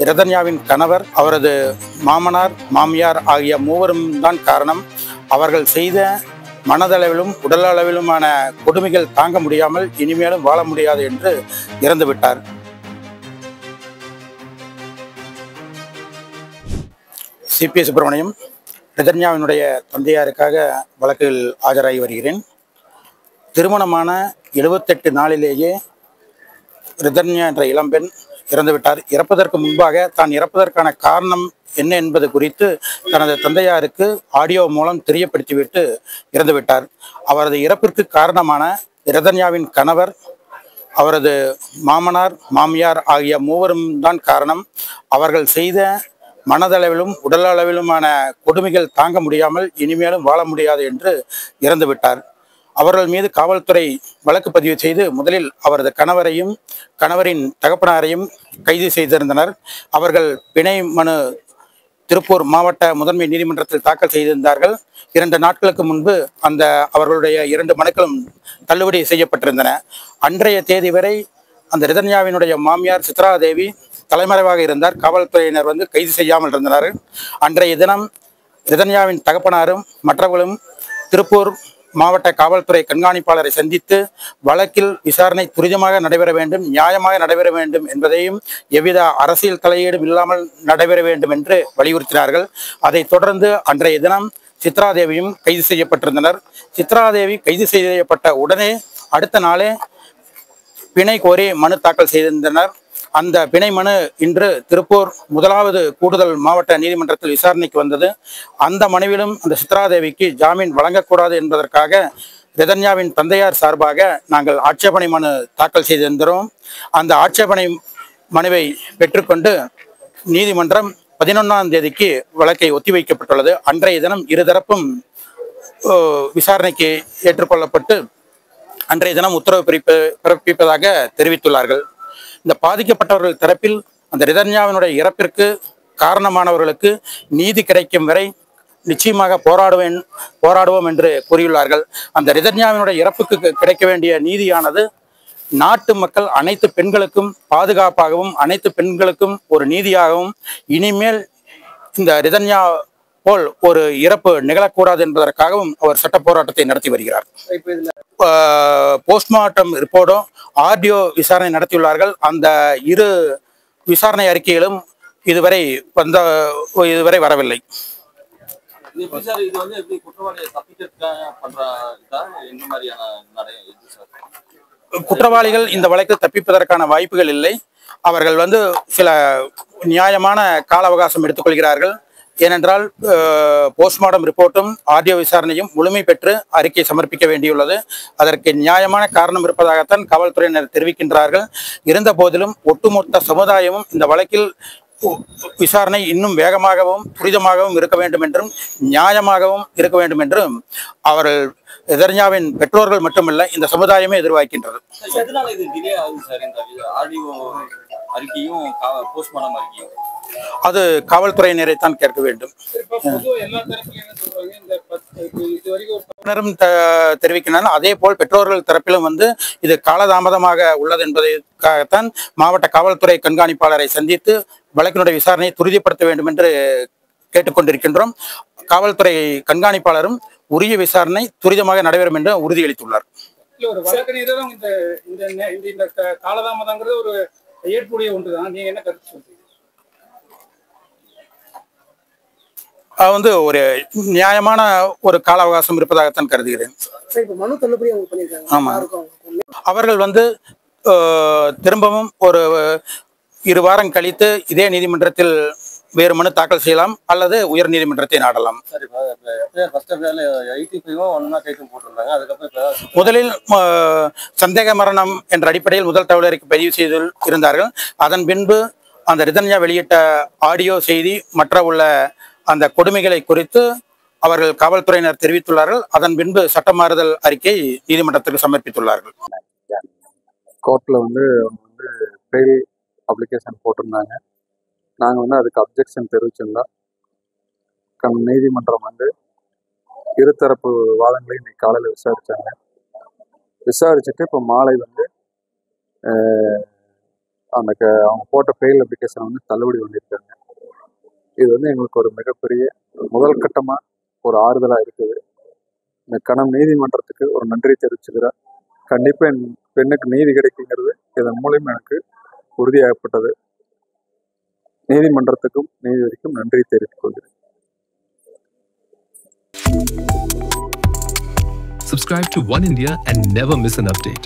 ரிதன்யாவின் கணவர், அவரது மாமனார், மாமியார் ஆகிய மூவரும் தான் காரணம். அவர்கள் செய்த மனதளவிலும் உடலளவிலுமான கொடுமைகள் தாங்க முடியாமல் இனிமேலும் வாழ முடியாது என்று இறந்துவிட்டார். சிபி சுப்பிரமணியம், ரிதன்யாவினுடைய தந்தையாருக்காக வழக்கில் ஆஜராகி வருகிறேன். திருமணமான 78 நாளிலேயே ரிதன்யா என்ற இளம்பெண் இறந்துவிட்டார். இறப்பதற்கு முன்பாக தான் இறப்பதற்கான காரணம் என்ன என்பது குறித்து தனது தந்தையாருக்கு ஆடியோ மூலம் தெரியப்படுத்திவிட்டு இறந்துவிட்டார். அவரது இறப்பிற்கு காரணமான ரிதன்யாவின் கணவர், அவரது மாமனார், மாமியார் ஆகிய மூவரும் தான் காரணம். அவர்கள் செய்த மனதளவிலும் உடலளவிலுமான கொடுமைகள் தாங்க முடியாமல் இனிமேலும் வாழ முடியாது என்று இறந்துவிட்டார். அவர்கள் மீது காவல்துறை வழக்கு பதிவு செய்து முதலில் அவரது கணவரையும் கணவரின் தகப்பனாரையும் கைது செய்திருந்தனர். அவர்கள் பிணை மனு திருப்பூர் மாவட்ட முதன்மை நீதிமன்றத்தில் தாக்கல் செய்திருந்தார்கள். 2 நாட்களுக்கு முன்பு அவர்களுடைய 2 மனுக்களும் தள்ளுபடி செய்யப்பட்டிருந்தன. அன்றைய தேதி வரை அந்த ரிதன்யாவினுடைய மாமியார் சித்ராதேவி தலைமறைவாக இருந்தார். காவல்துறையினர் கைது செய்யாமல் இருந்தனர். அன்றைய தினம் ரிதன்யாவின் தகப்பனாரும் மற்றவர்களும் திருப்பூர் மாவட்ட காவல்துறை கண்காணிப்பாளரை சந்தித்து வழக்கில் விசாரணை துரிதமாக நடைபெற வேண்டும், நியாயமாக நடைபெற வேண்டும் என்பதையும் எவ்வித அரசியல் தலையீடும் இல்லாமல் நடைபெற வேண்டும் என்று வலியுறுத்தினார்கள். அதைத் தொடர்ந்து அன்றைய தினம் சித்ராதேவியும் கைது செய்யப்பட்டிருந்தனர். சித்ராதேவி கைது செய்யப்பட்ட உடனே அடுத்த நாளே பிணை கோரி மனு தாக்கல் செய்திருந்தனர். அந்த பிணை மனு இன்று திருப்பூர் 1வது கூடுதல் மாவட்ட நீதிமன்றத்தில் விசாரணைக்கு வந்தது. அந்த மனுவிலும் அந்த சித்ராதேவிக்கு ஜாமீன் வழங்கக்கூடாது என்பதற்காக ரிதன்யாவின் தந்தையார் சார்பாக நாங்கள் ஆட்சேபனை மனு தாக்கல் செய்திருந்தோம். அந்த ஆட்சேபனை மனுவை பெற்றுக்கொண்டு நீதிமன்றம் 11ஆம் தேதிக்கு வழக்கை ஒத்திவைக்கப்பட்டுள்ளது. அன்றைய தினம் இருதரப்பும் விசாரணைக்கு ஏற்றுக்கொள்ளப்பட்டு அன்றைய தினம் உத்தரவு பிறப்பிப்பதாக தெரிவித்துள்ளார்கள். இந்த பாதிக்கப்பட்டவர்கள் தரப்பில் அந்த ரிதன்யாவினுடைய இறப்பிற்கு காரணமானவர்களுக்கு நீதி கிடைக்கும் வரை நிச்சயமாக போராடுவோம் என்று கூறியுள்ளார்கள். அந்த ரிதன்யாவினுடைய இறப்புக்கு கிடைக்க வேண்டிய நீதியானது நாட்டு மக்கள் அனைத்து பெண்களுக்கும் பாதுகாப்பாகவும் அனைத்து பெண்களுக்கும் ஒரு நீதியாகவும் இனிமேல் இந்த ரிதன்யா போல் ஒரு இறப்பு நிகழக்கூடாது என்பதற்காகவும் அவர் சட்ட போராட்டத்தை நடத்தி வருகிறார். போஸ்ட்மார்ட்டம் ரிப்போர்ட்டும் ஆடியோ விசாரணை நடத்தியுள்ளார்கள். அந்த 2 விசாரணை அறிக்கைகளும் இதுவரை வரவில்லை. குற்றவாளிகள் இந்த வழக்கில் தப்பிப்பதற்கான வாய்ப்புகள் இல்லை. அவர்கள் சில நியாயமான கால அவகாசம் எடுத்துக்கொள்கிறார்கள். ஏனென்றால் போஸ்ட்மார்ட்டம் ரிப்போர்ட்டும் ஆடியோ விசாரணையும் முழுமை பெற்று அறிக்கை சமர்ப்பிக்க வேண்டியுள்ளது. அதற்கு நியாயமான காரணம் இருப்பதாகத்தான் காவல்துறையினர் தெரிவிக்கின்றார்கள். இருந்த போதிலும் ஒட்டுமொத்த சமுதாயமும் இந்த வழக்கில் விசாரணை இன்னும் வேகமாகவும் துரிதமாகவும் இருக்க வேண்டும் என்றும் நியாயமாகவும் இருக்க வேண்டும் என்றும் அவர்கள் ரிதன்யாவின் பெற்றோர்கள் மட்டுமல்ல இந்த சமுதாயமே எதிர்பார்க்கின்றது. அது காவல்துறையினரை தான் கேட்க வேண்டும். தெரிவிக்கின்றனர். அதே போல் பெற்றோர்கள் தரப்பிலும் இது காலதாமதமாக உள்ளது என்பதற்காகத்தான் மாவட்ட காவல்துறை கண்காணிப்பாளரை சந்தித்து வழக்கினுடைய விசாரணையை துரிதப்படுத்த வேண்டும் என்று கேட்டுக்கொண்டிருக்கின்றோம். காவல்துறை கண்காணிப்பாளரும் உரிய விசாரணை துரிதமாக நடைபெறும் என்று உறுதியளித்துள்ளார். ஒரு வழக்கறிஞரும் இந்த காலதாமதங்கிறது ஒரு ஏற்புடைய ஒன்றுதான். நீங்க என்ன கருத்து சொல்றீங்க? ஒரு நியாயமான ஒரு கால அவகாசம் இருப்பதாகத்தான் கருதுகிறேன். அவர்கள் திரும்பவும் ஒரு 2 வாரம் கழித்து இதே நீதிமன்றத்தில் வேறு மனு தாக்கல் செய்யலாம் அல்லது உயர் நீதிமன்றத்தை நாடலாம். முதலில் சந்தேக மரணம் என்ற அடிப்படையில் முதல் தகவல் அறிக்கை பதிவு செய்து இருந்தார்கள். அதன் பின்பு அந்த ரிதன்யா வெளியிட்ட ஆடியோ செய்தி மற்ற அந்த கொடுமைகளை குறித்து அவர்கள் காவல்துறையினர் தெரிவித்துள்ளார்கள். அதன் பின்பு சட்டமாறுதல் அறிக்கை நீதிமன்றத்திற்கு சமர்ப்பித்துள்ளார்கள். கோர்ட்ல பெயில் அப்ளிகேஷன் போட்டிருந்தாங்க. நாங்கள் அதுக்கு அப்ஜெக்ஷன் தெரிவிச்சிருந்தோம். நீதிமன்றம் இருதரப்பு வாதங்களையும் இன்னைக்கு காலையில் விசாரிச்சுட்டு இப்போ மாலை அவங்க போட்ட பெயில் அப்ளிகேஷன் வந்து தள்ளுபடி பண்ணியிருக்காங்க. இது வந்து எங்களுக்கு ஒரு மிகப்பெரிய முதல் கட்டமாக ஒரு ஆறுதலாக இருக்குது. இந்த கணம் நீதிமன்றத்துக்கு ஒரு நன்றி தெரிவிச்சுக்கிறேன். கண்டிப்பாக என் பெண்ணுக்கு நீதி கிடைக்குங்கிறது இதன் மூலியம் எனக்கு உறுதியாகப்பட்டது. நீதிமன்றத்துக்கும் நீதிபதிக்கும் நன்றி தெரிவித்துக் கொள்கிறேன். Subscribe to One India and never miss an update.